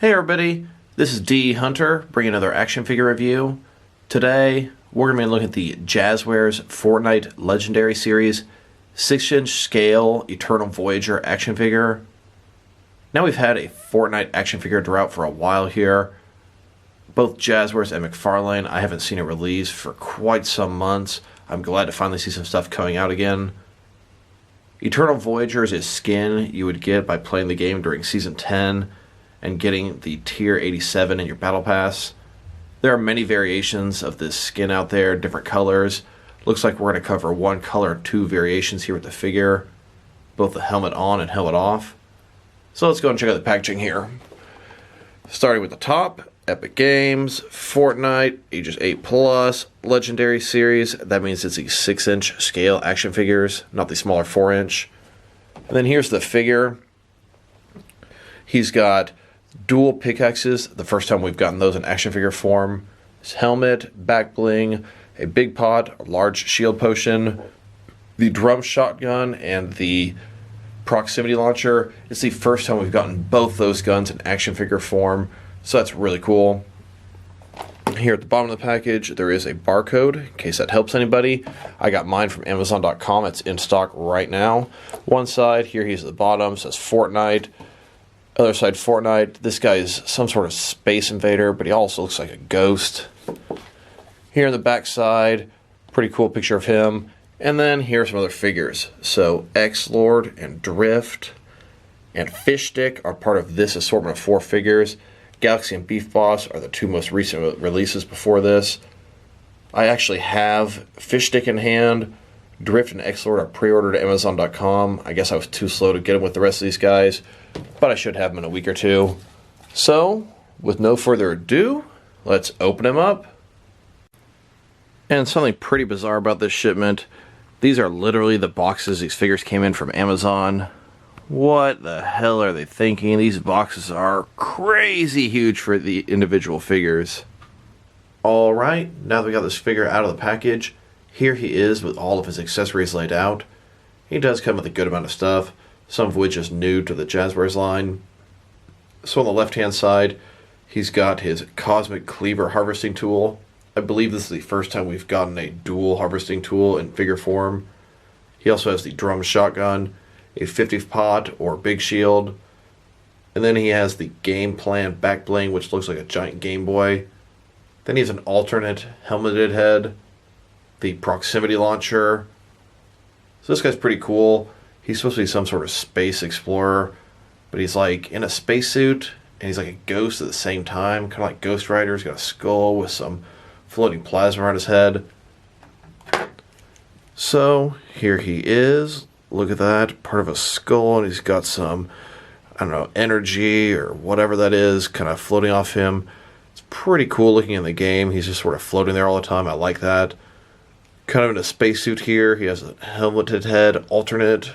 Hey everybody, this is D Hunter bringing another action figure review. Today we're going to be looking at the Jazwares Fortnite Legendary Series 6-inch scale Eternal Voyager action figure. Now we've had a Fortnite action figure drought for a while here. Both Jazwares and McFarlane, I haven't seen a release for quite some months. I'm glad to finally see some stuff coming out again. Eternal Voyager is a skin you would get by playing the game during Season 10 and getting the Tier 87 in your Battle Pass. There are many variations of this skin out there, different colors. Looks like we're going to cover one color, two variations here with the figure, both the helmet on and helmet off. So let's go and check out the packaging here. Starting with the top, Epic Games, Fortnite, ages 8+, Legendary Series. That means it's the 6-inch scale action figures, not the smaller 4-inch. And then here's the figure. He's got dual pickaxes, the first time we've gotten those in action figure form. His helmet, back bling, a big pot, a large shield potion, the drum shotgun, and the proximity launcher. It's the first time we've gotten both those guns in action figure form, so that's really cool. Here at the bottom of the package, there is a barcode, in case that helps anybody. I got mine from Amazon.com. It's in stock right now. One side, here he's at the bottom, says Fortnite. Other side, Fortnite. This guy is some sort of space invader, but he also looks like a ghost. Here on the back side, pretty cool picture of him. And then here are some other figures. So X-Lord and Drift and Fish Stick are part of this assortment of 4 figures. Galaxy and Beef Boss are the 2 most recent releases before this. I actually have Fish Stick in hand. Drift and X-Lord are pre-ordered at Amazon.com. I guess I was too slow to get them with the rest of these guys, but I should have them in a week or two. So, with no further ado, let's open them up. And something pretty bizarre about this shipment. These are literally the boxes these figures came in from Amazon. What the hell are they thinking? These boxes are crazy huge for the individual figures. Alright, now that we got this figure out of the package, here he is with all of his accessories laid out. He does come with a good amount of stuff, some of which is new to the Jazwares line. So on the left hand side, he's got his Cosmic Cleaver harvesting tool. I believe this is the first time we've gotten a dual harvesting tool in figure form. He also has the drum shotgun, a 50 pot or big shield, and then he has the game plan back bling, which looks like a giant Game Boy. Then he has an alternate helmeted head, the proximity launcher. So this guy's pretty cool. He's supposed to be some sort of space explorer, but he's like in a spacesuit and he's like a ghost at the same time, kind of like Ghost Rider. He's got a skull with some floating plasma around his head. So here he is. Look at that, part of a skull, and he's got some, I don't know, energy or whatever that is kind of floating off him. It's pretty cool looking in the game. He's just sort of floating there all the time. I like that. Kind of in a spacesuit here. He has a helmeted head, alternate.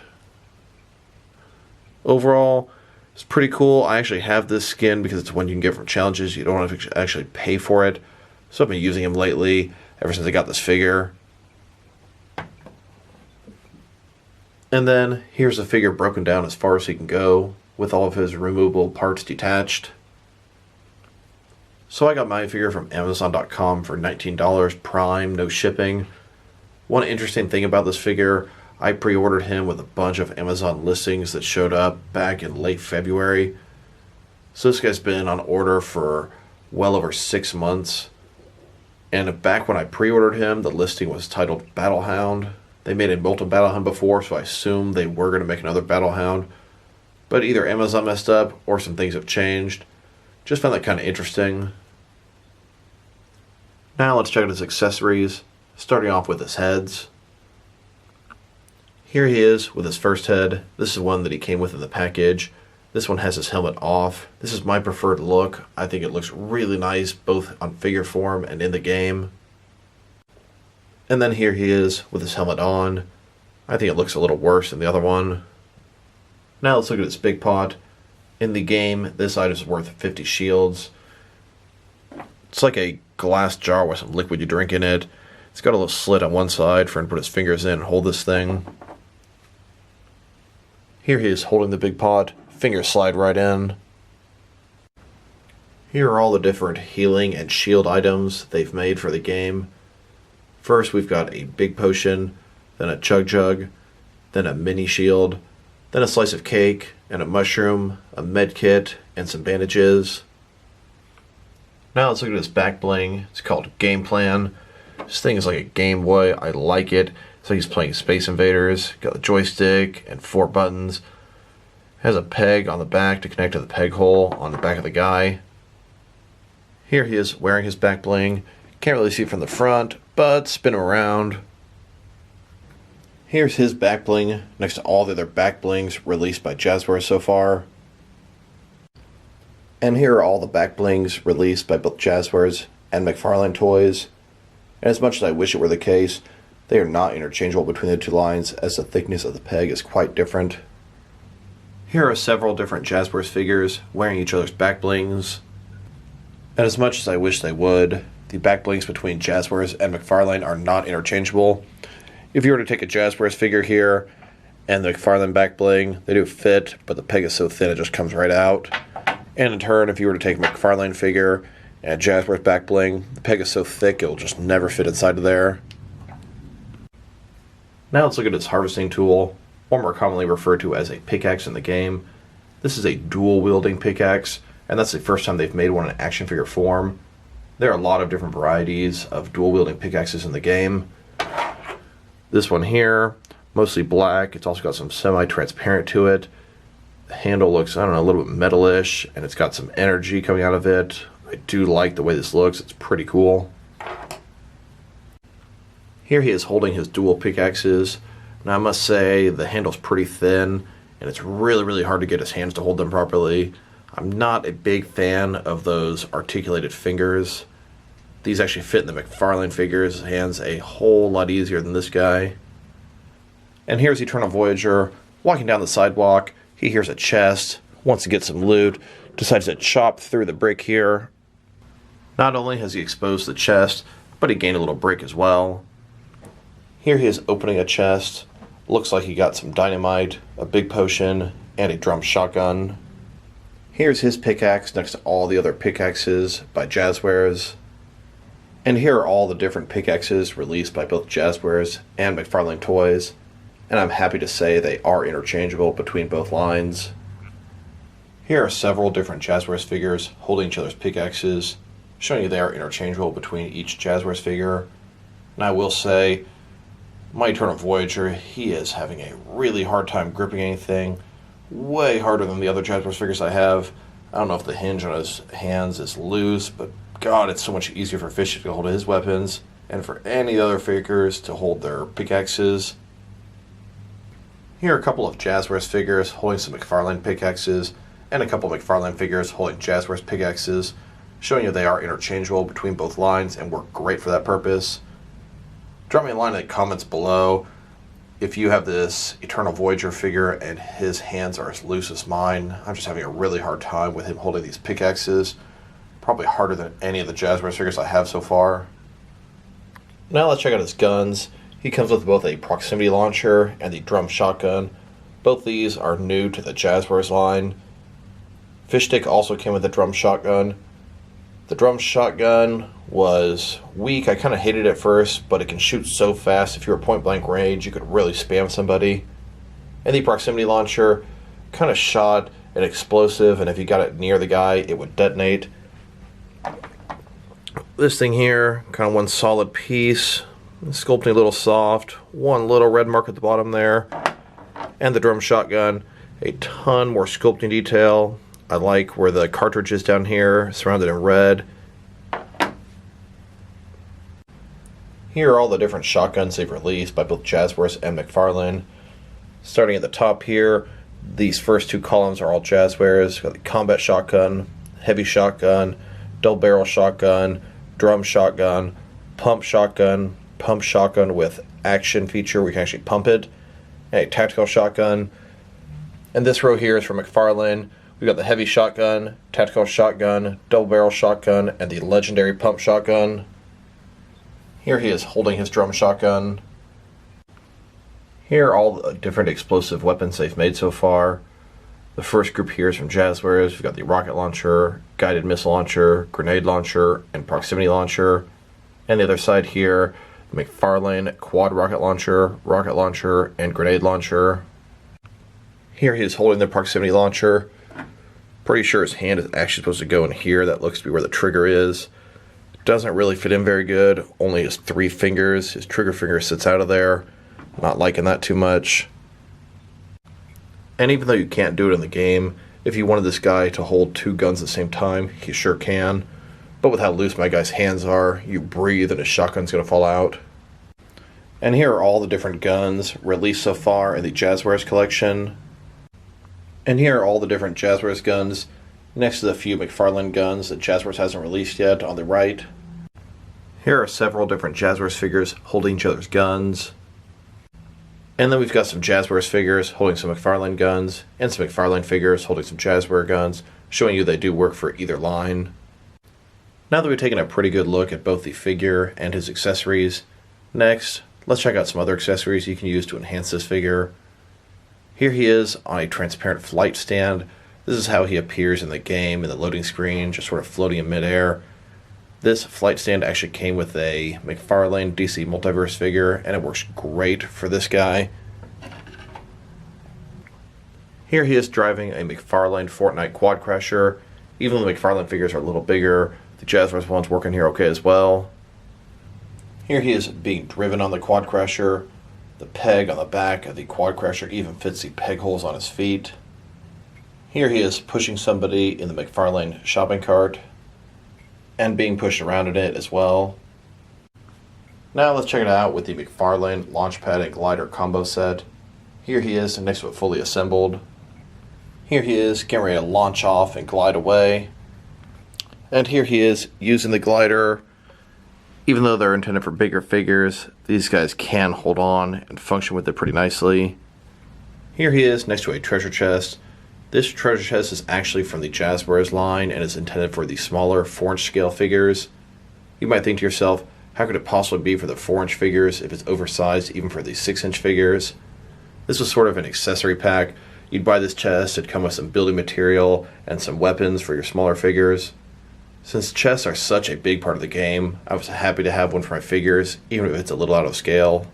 Overall, it's pretty cool. I actually have this skin because it's one you can get from challenges. You don't have to actually pay for it. So I've been using him lately, ever since I got this figure. And then here's the figure broken down as far as he can go, with all of his removable parts detached. So I got my figure from Amazon.com for $19 Prime, no shipping. One interesting thing about this figure, I pre-ordered him with a bunch of Amazon listings that showed up back in late February. So this guy's been on order for well over 6 months. And back when I pre-ordered him, the listing was titled Battlehound. They made a Molten Battlehound before, so I assumed they were going to make another Battlehound. But either Amazon messed up or some things have changed. Just found that kind of interesting. Now let's check out his accessories, starting off with his heads. Here he is with his first head. This is one that he came with in the package. This one has his helmet off. This is my preferred look. I think it looks really nice both on figure form and in the game. And then here he is with his helmet on. I think it looks a little worse than the other one. Now let's look at its big pot. In the game, this item is worth 50 shields. It's like a glass jar with some liquid you drink in it. It's got a little slit on one side for him to put his fingers in and hold this thing. Here he is holding the big pot. Fingers slide right in. Here are all the different healing and shield items they've made for the game. First, we've got a big potion, then a chug jug, then a mini shield, then a slice of cake, and a mushroom, a med kit, and some bandages. Now let's look at this back bling. It's called Game Plan. This thing is like a Game Boy. I like it. It's like he's playing Space Invaders. Got the joystick and 4 buttons. Has a peg on the back to connect to the peg hole on the back of the guy. Here he is wearing his back bling. Can't really see it from the front, but spin him around. Here's his back bling next to all the other back blings released by Jazwares so far. And here are all the back blings released by both Jazwares and McFarlane Toys. And as much as I wish it were the case, they are not interchangeable between the two lines, as the thickness of the peg is quite different. Here are several different Jazwares figures wearing each other's back blings. And as much as I wish they would, the back blings between Jazwares and McFarlane are not interchangeable. If you were to take a Jazwares figure here and the McFarlane back bling, they do fit, but the peg is so thin it just comes right out. And in turn, if you were to take a McFarlane figure and a Jazwares back bling, the peg is so thick it will just never fit inside of there. Now let's look at its harvesting tool, or more commonly referred to as a pickaxe in the game. This is a dual-wielding pickaxe, and that's the first time they've made one in action figure form. There are a lot of different varieties of dual-wielding pickaxes in the game. This one here, mostly black. It's also got some semi-transparent to it. The handle looks, I don't know, a little bit metal-ish, and it's got some energy coming out of it. I do like the way this looks. It's pretty cool. Here he is holding his dual pickaxes. Now I must say the handle's pretty thin, and it's really, really hard to get his hands to hold them properly. I'm not a big fan of those articulated fingers. These actually fit in the McFarlane figure's hands a whole lot easier than this guy. And here's Eternal Voyager walking down the sidewalk. He hears a chest, wants to get some loot, decides to chop through the brick here. Not only has he exposed the chest, but he gained a little brick as well. Here he is opening a chest. Looks like he got some dynamite, a big potion, and a drum shotgun. Here's his pickaxe next to all the other pickaxes by Jazwares. And here are all the different pickaxes released by both Jazwares and McFarlane Toys. And I'm happy to say they are interchangeable between both lines. Here are several different Jazwares figures holding each other's pickaxes, showing you they are interchangeable between each Jazwares figure. And I will say, my Eternal Voyager, he is having a really hard time gripping anything. Way harder than the other Jazwares figures I have. I don't know if the hinge on his hands is loose, but God, it's so much easier for Fish to hold his weapons, and for any other figures to hold their pickaxes. Here are a couple of Jazwares figures holding some McFarlane pickaxes, and a couple of McFarlane figures holding Jazwares pickaxes, showing you they are interchangeable between both lines and work great for that purpose. Drop me a line in the comments below if you have this Eternal Voyager figure and his hands are as loose as mine. I'm just having a really hard time with him holding these pickaxes. Probably harder than any of the Jazwares figures I have so far. Now let's check out his guns. He comes with both a proximity launcher and the drum shotgun. Both these are new to the Jazwares line. Fishstick also came with the drum shotgun. The drum shotgun was weak. I kind of hated it at first, but it can shoot so fast. If you were point blank range, you could really spam somebody. And the proximity launcher kind of shot an explosive, and if you got it near the guy, it would detonate. This thing here, kind of one solid piece. Sculpting a little soft. One little red mark at the bottom there. And the drum shotgun, a ton more sculpting detail. I like where the cartridge is down here, surrounded in red. Here are all the different shotguns they've released by both Jazwares and McFarlane. Starting at the top here, these first two columns are all Jazwares. Got the combat shotgun, heavy shotgun, double barrel shotgun, drum shotgun, pump shotgun with action feature where you can actually pump it, and a tactical shotgun. And this row here is from McFarlane. We've got the heavy shotgun, tactical shotgun, double barrel shotgun, and the legendary pump shotgun. Here he is holding his drum shotgun. Here are all the different explosive weapons they've made so far. The first group here is from Jazwares. We've got the rocket launcher, guided missile launcher, grenade launcher, and proximity launcher. And the other side here, the McFarlane quad rocket launcher, and grenade launcher. Here he is holding the proximity launcher. Pretty sure his hand is actually supposed to go in here. That looks to be where the trigger is. Doesn't really fit in very good. Only his 3 fingers. His trigger finger sits out of there. Not liking that too much. And even though you can't do it in the game, if you wanted this guy to hold 2 guns at the same time, he sure can. But with how loose my guy's hands are, you breathe and his shotgun's going to fall out. And here are all the different guns released so far in the Jazwares collection. And here are all the different Jazwares guns next to the few McFarlane guns that Jazwares hasn't released yet on the right. Here are several different Jazwares figures holding each other's guns. And then we've got some Jazwares figures holding some McFarlane guns, and some McFarlane figures holding some Jazwares guns, showing you they do work for either line. Now that we've taken a pretty good look at both the figure and his accessories, next, let's check out some other accessories you can use to enhance this figure. Here he is on a transparent flight stand. This is how he appears in the game, in the loading screen, just sort of floating in midair. This flight stand actually came with a McFarlane DC Multiverse figure, and it works great for this guy. Here he is driving a McFarlane Fortnite Quad Crasher. Even though the McFarlane figures are a little bigger, the Jazwares one's working here okay as well. Here he is being driven on the Quad Crasher. The peg on the back of the Quad Crasher even fits the peg holes on his feet. Here he is pushing somebody in the McFarlane shopping cart, and being pushed around in it as well. Now let's check it out with the McFarlane Launchpad and Glider combo set. Here he is next to it fully assembled. Here he is getting ready to launch off and glide away. And here he is using the glider. Even though they're intended for bigger figures, these guys can hold on and function with it pretty nicely. Here he is next to a treasure chest. This treasure chest is actually from the Jazwares line and is intended for the smaller 4-inch scale figures. You might think to yourself, how could it possibly be for the 4-inch figures if it's oversized even for the 6-inch figures? This was sort of an accessory pack. You'd buy this chest, it'd come with some building material and some weapons for your smaller figures. Since chests are such a big part of the game, I was happy to have one for my figures, even if it's a little out of scale.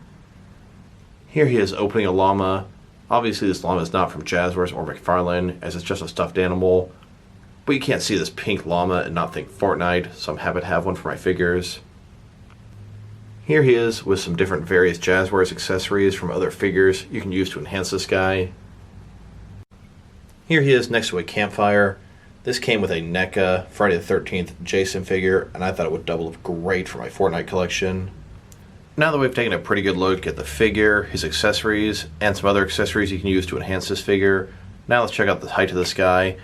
Here he is opening a llama. Obviously this llama is not from Jazwares or McFarlane, as it's just a stuffed animal. But you can't see this pink llama and not think Fortnite, so I'm happy to have one for my figures. Here he is with some different various Jazwares accessories from other figures you can use to enhance this guy. Here he is next to a campfire. This came with a NECA Friday the 13th Jason figure, and I thought it would double up great for my Fortnite collection. Now that we've taken a pretty good look at the figure, his accessories, and some other accessories you can use to enhance this figure, now let's check out the height of this guy.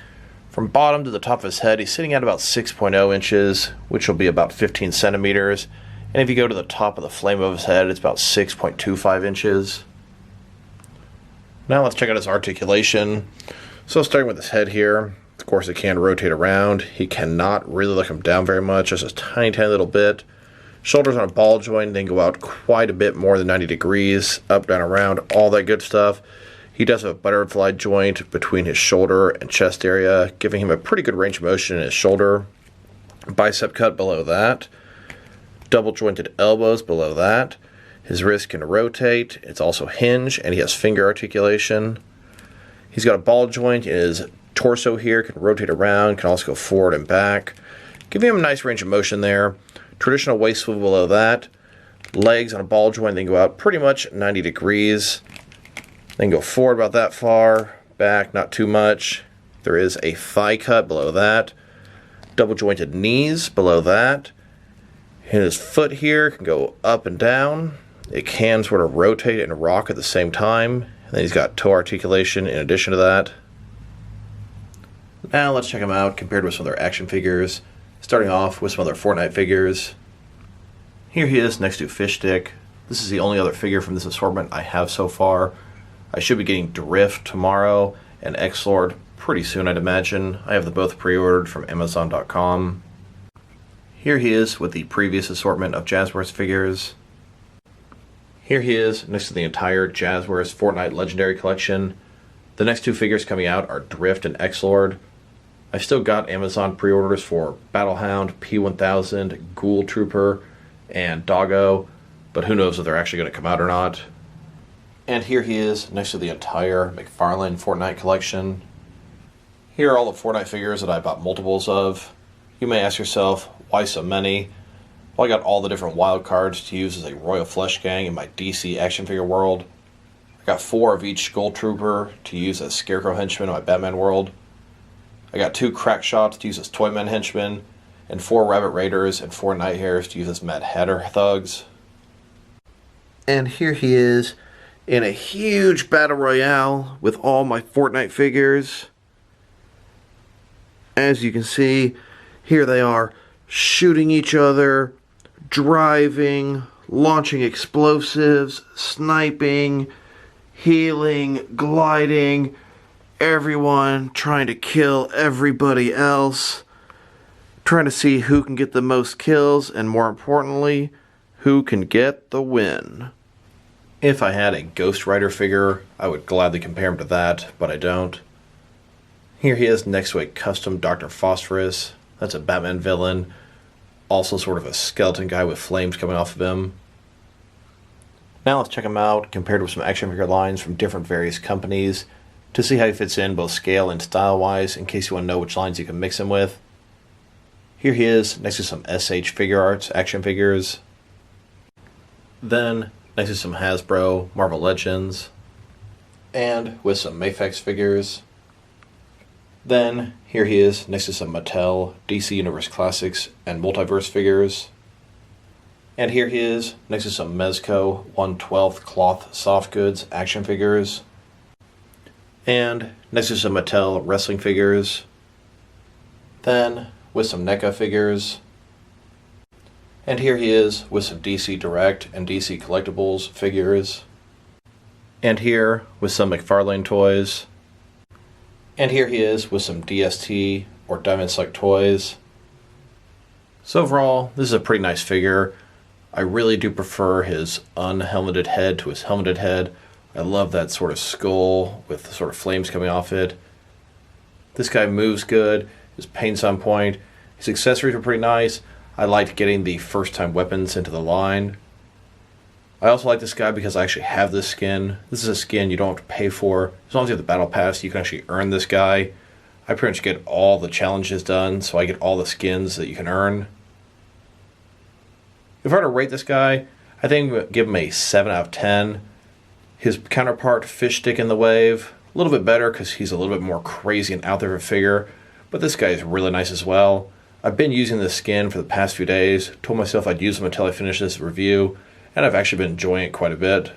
From bottom to the top of his head, he's sitting at about 6.0 inches, which will be about 15 centimeters. And if you go to the top of the flame of his head, it's about 6.25 inches. Now let's check out his articulation. So starting with his head here, of course it can rotate around. He cannot really let him down very much, just a tiny little bit. Shoulders on a ball joint, then go out quite a bit more than 90 degrees, up, down, around, all that good stuff. He does have a butterfly joint between his shoulder and chest area, giving him a pretty good range of motion in his shoulder. Bicep cut below that. Double jointed elbows below that. His wrist can rotate. It's also hinge, and he has finger articulation. He's got a ball joint in his torso here, can rotate around, can also go forward and back. Giving him a nice range of motion there. Traditional waist swivel below that. Legs on a ball joint, then go out pretty much 90 degrees. Then go forward about that far. Back, not too much. There is a thigh cut below that. Double jointed knees below that. And his foot here can go up and down. It can sort of rotate and rock at the same time. And then he's got toe articulation in addition to that. Now let's check him out compared with some other action figures. Starting off with some other Fortnite figures. Here he is next to Fishstick. This is the only other figure from this assortment I have so far. I should be getting Drift tomorrow and X-Lord pretty soon, I'd imagine. I have them both pre-ordered from Amazon.com. Here he is with the previous assortment of Jazwares figures. Here he is next to the entire Jazwares Fortnite Legendary Collection. The next two figures coming out are Drift and X-Lord. I still got Amazon pre-orders for Battlehound, P1000, Ghoul Trooper, and Doggo, but who knows if they're actually going to come out or not. And here he is next to the entire McFarlane Fortnite collection. Here are all the Fortnite figures that I bought multiples of. You may ask yourself, why so many? Well, I got all the different wild cards to use as a Royal Flush Gang in my DC action figure world. I got 4 of each Skull Trooper to use as Scarecrow henchmen in my Batman world. I got 2 Crack Shots to use as Toyman henchmen, and 4 Rabbit Raiders and 4 Night Hares to use as Mad Hatter thugs. And here he is in a huge battle royale with all my Fortnite figures. As you can see, here they are shooting each other, driving, launching explosives, sniping, healing, gliding, everyone trying to kill everybody else, trying to see who can get the most kills, and more importantly, who can get the win. If I had a Ghost Rider figure, I would gladly compare him to that, but I don't. Here he is next to a custom Dr. Phosphorus. That's a Batman villain. Also sort of a skeleton guy with flames coming off of him. Now let's check him out compared with some action figure lines from different various companies to see how he fits in both scale and style-wise, in case you want to know which lines you can mix him with. Here he is next to some SH Figure Arts action figures. Then next to some Hasbro Marvel Legends. And with some Mafex figures. Then here he is next to some Mattel DC Universe Classics and Multiverse figures. And here he is next to some Mezco 1/12 cloth soft goods action figures. And next to some Mattel wrestling figures. Then with some NECA figures. And here he is with some DC Direct and DC Collectibles figures. And here with some McFarlane toys. And here he is with some DST or Diamond Select toys. So overall, this is a pretty nice figure. I really do prefer his unhelmeted head to his helmeted head. I love that sort of skull with sort of flames coming off it. This guy moves good. His paint's on point. His accessories are pretty nice. I liked getting the first time weapons into the line. I also like this guy because I actually have this skin. This is a skin you don't have to pay for. As long as you have the battle pass, you can actually earn this guy. I pretty much get all the challenges done, so I get all the skins that you can earn. If I were to rate this guy, I think I'd give him a 7 out of 10. His counterpart, Fish Stick in the Wave, a little bit better because he's a little bit more crazy and out there of a figure, but this guy is really nice as well. I've been using this skin for the past few days, told myself I'd use him until I finish this review, and I've actually been enjoying it quite a bit.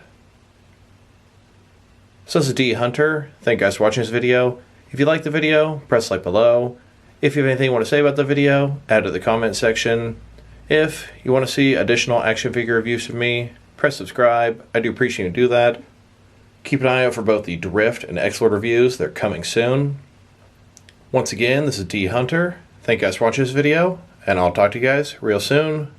So this is D Hunter. Thank you guys for watching this video. If you liked the video, press like below. If you have anything you want to say about the video, add it to the comment section. If you want to see additional action figure reviews from me, press subscribe. I do appreciate you do that. Keep an eye out for both the Drift and X-Lord reviews. They're coming soon. Once again, this is D Hunter. Thank you guys for watching this video, and I'll talk to you guys real soon.